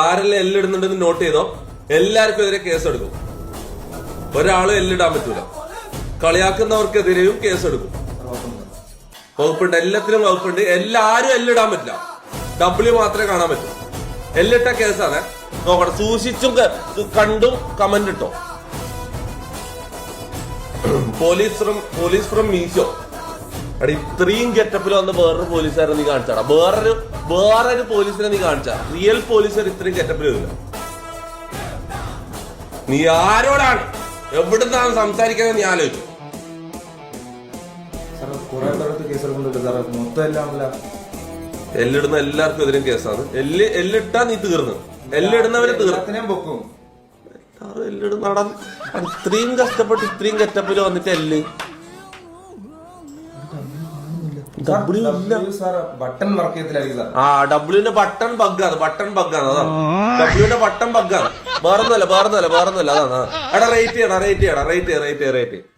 ആരെല്ലാം എല്ലിടുന്നുണ്ടെന്ന് നോട്ട് ചെയ്തോ. എല്ലാവർക്കും എതിരെ കേസെടുക്കും. ഒരാളും എല്ലിടാൻ പറ്റൂല. കളിയാക്കുന്നവർക്കെതിരെയും കേസെടുക്കും. വകുപ്പുണ്ട്, എല്ലാത്തിനും വകുപ്പുണ്ട്. എല്ലാരും എല്ലിടാൻ പറ്റില്ല. ഡബ്ല്യു മാത്രമേ കാണാൻ പറ്റൂ. എല്ലിട്ട കേസാണ്. നോക്കട്ടെ, സൂക്ഷിച്ചും കണ്ടും കമന്റ് ഇട്ടോ. Police from Meesho. അടി ഇത്രയും ഗെറ്റപ്പിൽ വന്ന് വേറൊരു പോലീസുകാരെ നീ കാണിച്ചാടാ. വേറൊരു പോലീസിനെ നീ കാണിച്ചാ. റിയൽ പോലീസുകാർ ഇത്രയും ഗെറ്റപ്പിൽ വരില്ല. നീ ആരോടാണ്, എവിടുന്നാണ് സംസാരിക്കുന്നത് നീ ആലോചിച്ചു. എല്ലിടുന്ന എല്ലാവർക്കും എതിരും കേസാണ്. എല്ലിട്ടാ നീ തീർന്നു. എല്ലിടുന്നവരെ തീർക്കും. എല്ലിടുന്ന ഇത്രയും കഷ്ടപ്പെട്ട് ഇത്രയും ഗെറ്റപ്പിൽ വന്നിട്ട് എല്ല് ഡബ്ല്യൂന്റെ ബട്ടൺ ബഗ്ഗാണ്. അതാണ് ഡബ്ല്യൂന്റെ ബട്ടൺ ബഗ്ഗാണ്. വേറൊന്നുമല്ല അതാണ്. എടാ റേറ്റ് ചെയ്യണം.